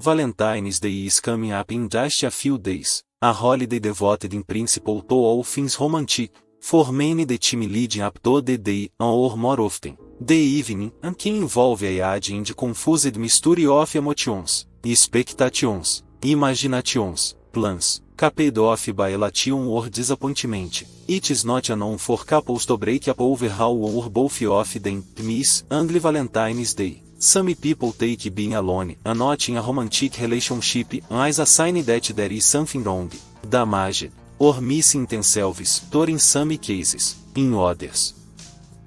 Valentine's Day is coming up in just a few days, a holiday devoted in principle to all things romantic, for many the time leading up to the day, or more often, the evening, and can involve a wide and confused mystery of emotions, expectations, imaginations, plans, capped off by elation or disappointment. It is not unknown for couples to break up over how or both of them miss Angry Valentine's Day. Some people take being alone and not in a romantic relationship as a sign that there is something wrong, damaged, or missing themselves, or in some cases, in others.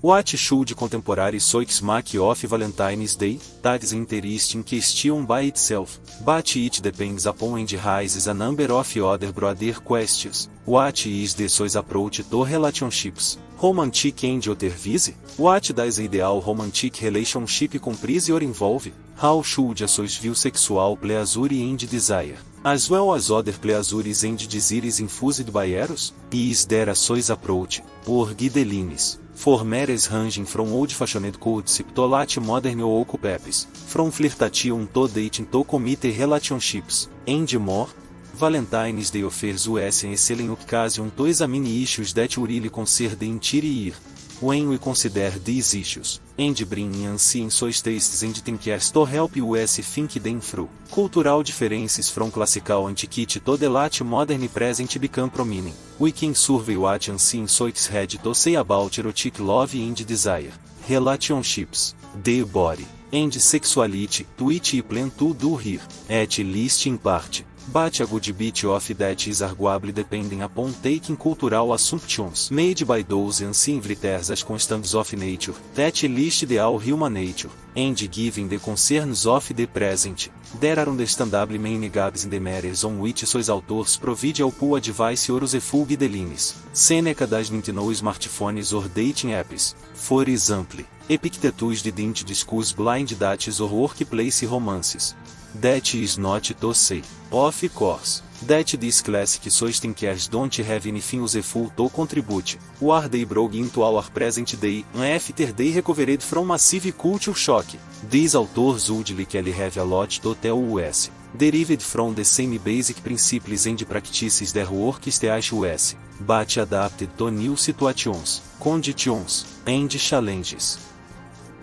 What should contemporary Stoics make of Valentine's Day? That is interesting question by itself, but it depends upon and raises a number of other broader questions. What is the Stoics approach to relationships? Romantic and otherwise? What does ideal romantic relationship comprise or involve? How should a Stoics view sexual pleasure and desire, as well as other pleasures and desires infused by Eros? Is there a Stoics approach, or guidelines, for marriage ranging from old-fashioned courtship to late modern ou couplets, from flirtation to dating to committed relationships, and more? Valentine's Day offers us an excellent occasion to examine issues that really concern the interior. When we consider these issues, and bring in Stoic tastes and thinkers to help us think them through, cultural differences from classical antiquity to the late modern present become prominent. We can survey what Stoics had to say about erotic love and desire, relationships, the body, and sexuality, to which he plan to do here, at least in part. But a good bit of that is arguably depending upon taking cultural assumptions made by those ancient writers as constants of nature, that list the all human nature, and given the concerns of the present, there are understandably many gaps in the matters on which seus autores provide helpful advice or useful guidelines. Seneca das Nintendo smartphones or dating apps, for example, Epictetus didn't discuss blind dates or workplace romances. That is not to say, of course, that these classic Stoic thinkers don't have anything useful to contribute, or they brought into our present day, after they recovered from massive culture shock. These authors would likely have a lot to tell us, derived from the same basic principles and practices their works teach us, but adapted to new situations, conditions, and challenges.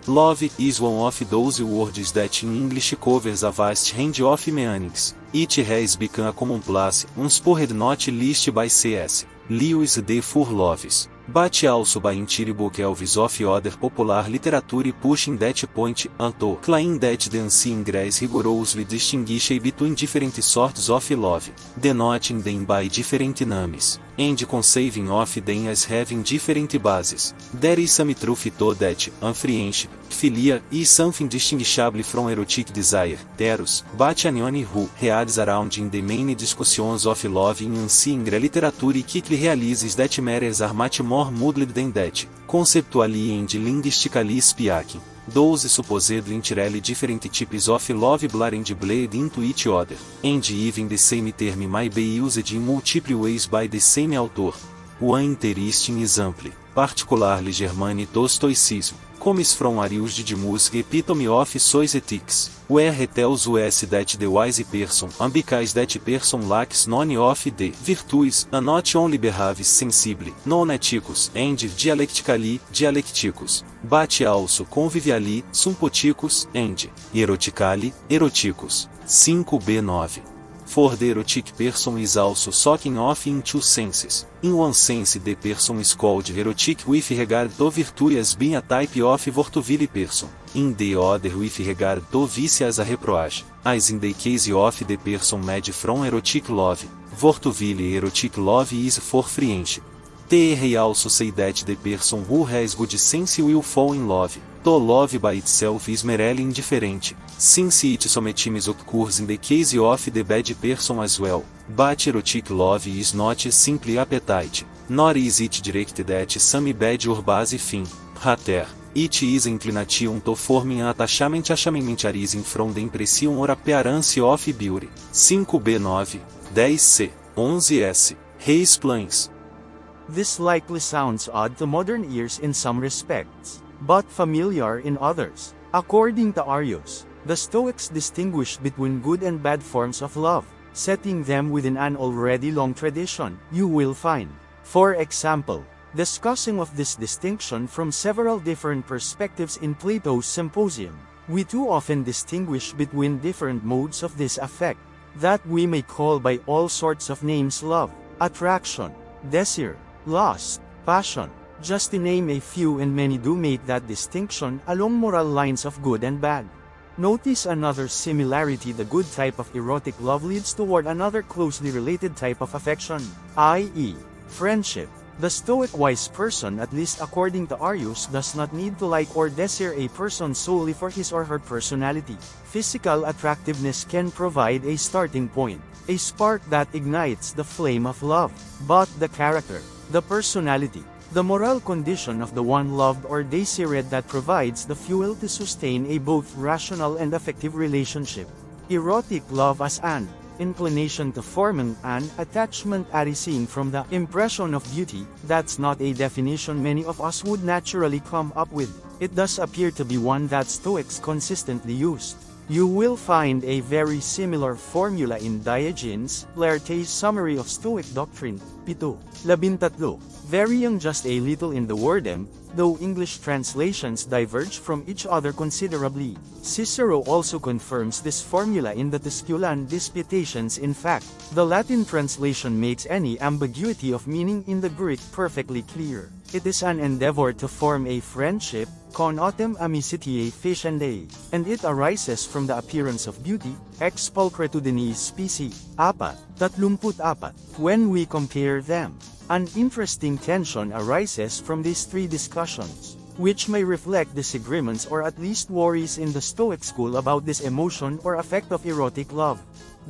Love is one of those words that in English covers a vast range of meanings. It has become a commonplace, unspurred not least by C.S. Lewis de Furloves, but also by entire bookshelves of other popular literature pushing that point, and to claim that the ancient Greece rigorously distinguished between different sorts of love, denoting them by different names, and conceiving of them as having different bases. There is some truth to that, friendship, philia, is something distinguishable from erotic desire, eros, but anyone who reads around in the main discussions of love in ancient literature quickly realizes that matters are much more muddled than that, conceptually and linguistically speaking. Those supposedly entirely different types of love blend into each other, and even the same term might be used in multiple ways by the same author. One interesting example, particularly Germany to Stoicism, comes from Aurelius Stoicism epitome of Stoic ethics, where he tells us that the wise person, and because that person lacks none of the virtues, and not only behaves sensibly, non-ethicus, and dialecticus, but also convivially, sympathicus, and erotically, eroticus. 5b9. For the erotic person is also soaking off in two senses. In one sense the person is called erotic with regard to virtue as being a type of virtuovile person, in the other with regard to vice as a reproach, as in the case of the person made from erotic love, virtuovile erotic love is for friendship. They also say that the person who has good sense will fall in love. To love by itself is merely indifferent, since it sometimes occurs in the case of the bad person as well, but erotic love is not simply appetite, nor is it directed at some bad or base thing, rather, it is inclination to forming an attachment arising from the impression or appearance of beauty. 5b9, 10c, 11s, he explains. This likely sounds odd to modern ears in some respects, but familiar in others. According to Aurelius, The Stoics distinguished between good and bad forms of love, setting them within an already long tradition, you will find. For example, discussing of this distinction from several different perspectives in Plato's Symposium, we too often distinguish between different modes of this affect, that we may call by all sorts of names love, attraction, desire, lust, passion, just to name a few, and many do make that distinction along moral lines of good and bad. Notice another similarity: the good type of erotic love leads toward another closely related type of affection, i.e., friendship. The Stoic wise person, at least according to Aurelius, does not need to like or desire a person solely for his or her personality. Physical attractiveness can provide a starting point, a spark that ignites the flame of love. But the character, the personality, the moral condition of the one loved or desired that provides the fuel to sustain a both rational and affective relationship. Erotic love as an inclination to forming an attachment arising from the impression of beauty, that's not a definition many of us would naturally come up with. It does appear to be one that Stoics consistently used. You will find a very similar formula in Diogenes Laertes' summary of Stoic doctrine, 7:13, varying just a little in the wording, though English translations diverge from each other considerably. Cicero also confirms this formula in the Tusculan Disputations. In fact, the Latin translation makes any ambiguity of meaning in the Greek perfectly clear. It is an endeavor to form a friendship, con autem amicitiae faciendae, and it arises from the appearance of beauty, ex pulchritudinis specie, 4:34. When we compare them, an interesting tension arises from these three discussions, which may reflect disagreements or at least worries in the Stoic school about this emotion or affect of erotic love.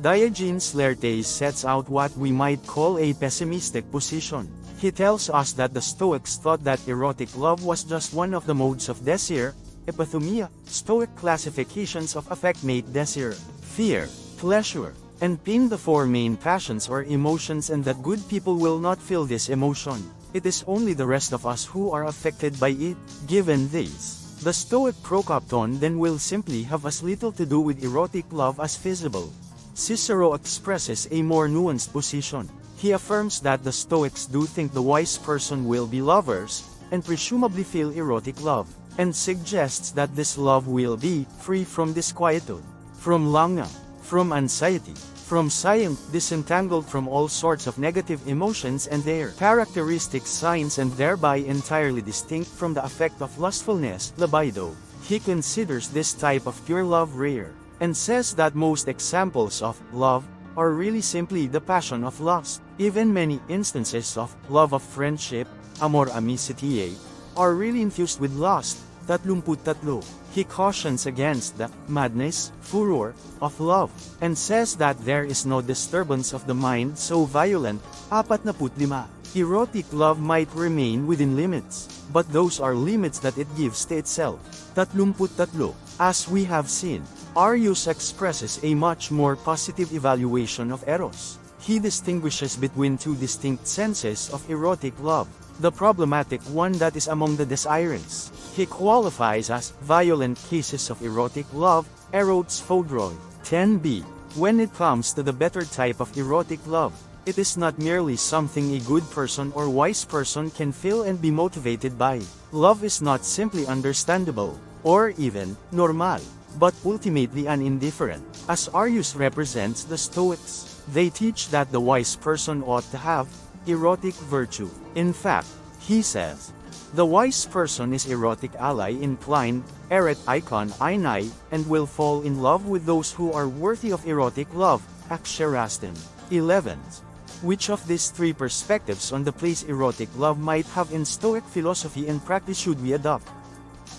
Diogenes Laertes sets out what we might call a pessimistic position. He tells us that the Stoics thought that erotic love was just one of the modes of desire, epithumia. Stoic classifications of affect make desire, fear, pleasure, and pain the four main passions or emotions, and that good people will not feel this emotion. It is only the rest of us who are affected by it. Given this, the Stoic Procopton then will simply have as little to do with erotic love as feasible. Cicero expresses a more nuanced position. He affirms that the Stoics do think the wise person will be lovers, and presumably feel erotic love, and suggests that this love will be free from disquietude, from longing, from anxiety, from sighing, disentangled from all sorts of negative emotions and their characteristic signs, and thereby entirely distinct from the affect of lustfulness, libido. He considers this type of pure love rare, and says that most examples of love are really simply the passion of lust. Even many instances of love of friendship, amor amicitiae, are really infused with lust, 33. He cautions against the madness, furor, of love, and says that there is no disturbance of the mind so violent, 45. Erotic love might remain within limits, but those are limits that it gives to itself, 33. As we have seen, Aurelius expresses a much more positive evaluation of eros. He distinguishes between two distinct senses of erotic love, the problematic one that is among the desirants. He qualifies as violent cases of erotic love, erotes phodroi, 10b. When it comes to the better type of erotic love, it is not merely something a good person or wise person can feel and be motivated by. Love is not simply understandable, or even normal, but ultimately an indifferent. As Aurelius represents the Stoics, they teach that the wise person ought to have erotic virtue. In fact, he says, the wise person is erotic ally inclined, eret icon einai, and will fall in love with those who are worthy of erotic love, Axerastin. 11. Which of these three perspectives on the place erotic love might have in Stoic philosophy and practice should we adopt?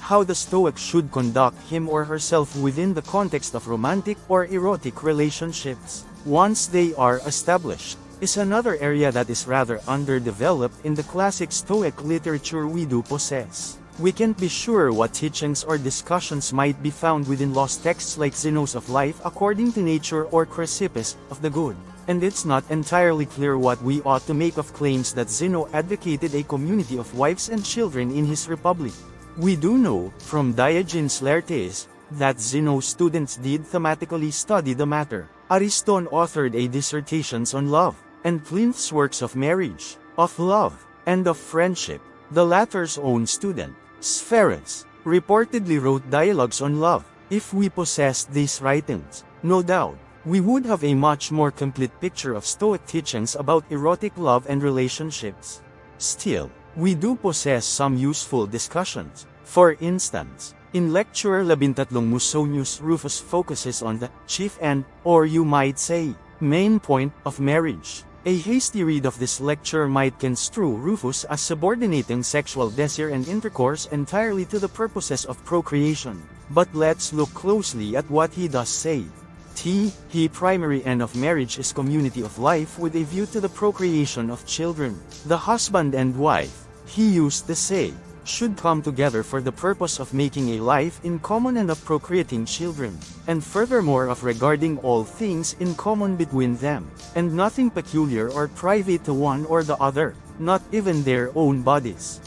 How the Stoic should conduct him or herself within the context of romantic or erotic relationships, once they are established, is another area that is rather underdeveloped in the classic Stoic literature we do possess. We can't be sure what teachings or discussions might be found within lost texts like Zeno's Of Life According to Nature or Chrysippus, Of the Good, and it's not entirely clear what we ought to make of claims that Zeno advocated a community of wives and children in his Republic. We do know, from Diogenes Laertes, that Zeno's students did thematically study the matter. Ariston authored a dissertations on love, and Plinth's works of marriage, of love, and of friendship. The latter's own student, Spherus, reportedly wrote dialogues on love. If we possessed these writings, no doubt, we would have a much more complete picture of Stoic teachings about erotic love and relationships. Still, we do possess some useful discussions. For instance, in Lecture 13 Musonius Rufus focuses on the chief end, or you might say, main point, of marriage. A hasty read of this lecture might construe Rufus as subordinating sexual desire and intercourse entirely to the purposes of procreation. But let's look closely at what he does say. The primary end of marriage is community of life with a view to the procreation of children. The husband and wife, he used to say, should come together for the purpose of making a life in common and of procreating children, and furthermore of regarding all things in common between them, and nothing peculiar or private to one or the other, not even their own bodies.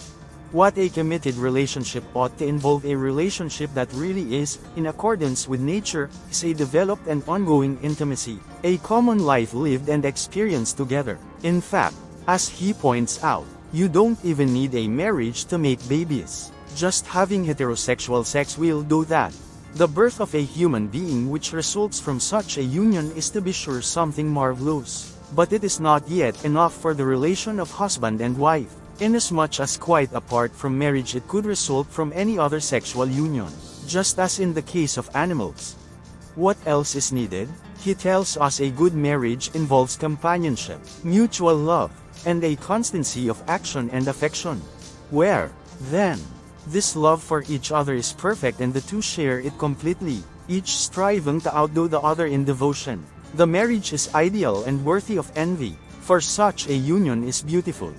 What a committed relationship ought to involve a relationship that really is, in accordance with nature, is a developed and ongoing intimacy, a common life lived and experienced together. In fact, as he points out, you don't even need a marriage to make babies. Just having heterosexual sex will do that. The birth of a human being which results from such a union is to be sure something marvelous. But it is not yet enough for the relation of husband and wife, inasmuch as quite apart from marriage it could result from any other sexual union, just as in the case of animals. What else is needed? He tells us a good marriage involves companionship, mutual love, and a constancy of action and affection. Where, then, this love for each other is perfect and the two share it completely, each striving to outdo the other in devotion, the marriage is ideal and worthy of envy, for such a union is beautiful.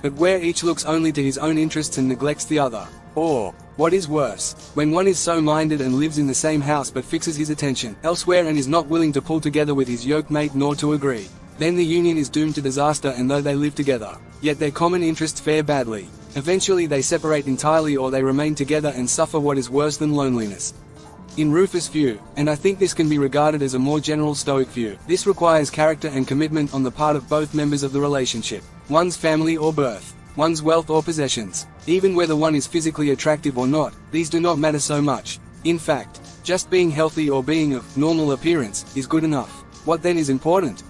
But where each looks only to his own interests and neglects the other, or, what is worse, when one is so minded and lives in the same house but fixes his attention elsewhere and is not willing to pull together with his yoke-mate nor to agree, then the union is doomed to disaster, and though they live together, yet their common interests fare badly. Eventually they separate entirely, or they remain together and suffer what is worse than loneliness. In Rufus' view, and I think this can be regarded as a more general Stoic view, this requires character and commitment on the part of both members of the relationship. One's family or birth, one's wealth or possessions, even whether one is physically attractive or not, these do not matter so much. In fact, just being healthy or being of normal appearance is good enough. What then is important?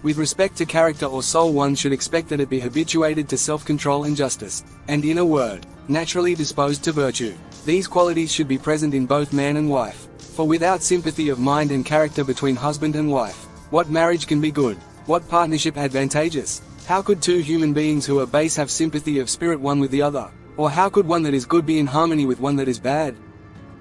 With respect to character or soul, one should expect that it be habituated to self-control and justice, and in a word, naturally disposed to virtue. These qualities should be present in both man and wife. For without sympathy of mind and character between husband and wife, what marriage can be good? What partnership advantageous? How could two human beings who are base have sympathy of spirit one with the other? Or how could one that is good be in harmony with one that is bad?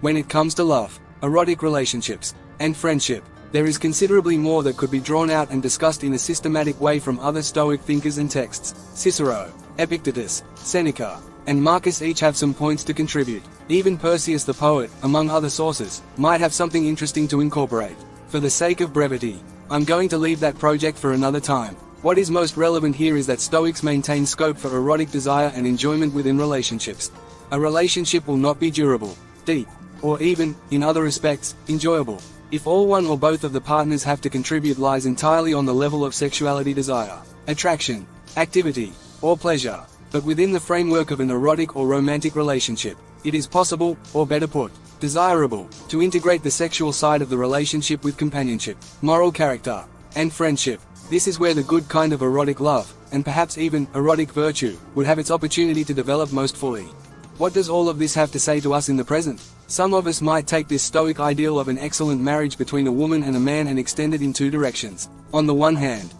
When it comes to love, erotic relationships, and friendship, there is considerably more that could be drawn out and discussed in a systematic way from other Stoic thinkers and texts. Cicero, Epictetus, Seneca, and Marcus each have some points to contribute. Even Persius the poet, among other sources, might have something interesting to incorporate. For the sake of brevity, I'm going to leave that project for another time. What is most relevant here is that Stoics maintain scope for erotic desire and enjoyment within relationships. A relationship will not be durable, deep, or even, in other respects, enjoyable, if all one or both of the partners have to contribute lies entirely on the level of sexuality desire, attraction, activity, or pleasure. But within the framework of an erotic or romantic relationship, it is possible, or better put, desirable, to integrate the sexual side of the relationship with companionship, moral character, and friendship. This is where the good kind of erotic love, and perhaps even erotic virtue, would have its opportunity to develop most fully. What does all of this have to say to us in the present? Some of us might take this Stoic ideal of an excellent marriage between a woman and a man and extend it in two directions. On the one hand,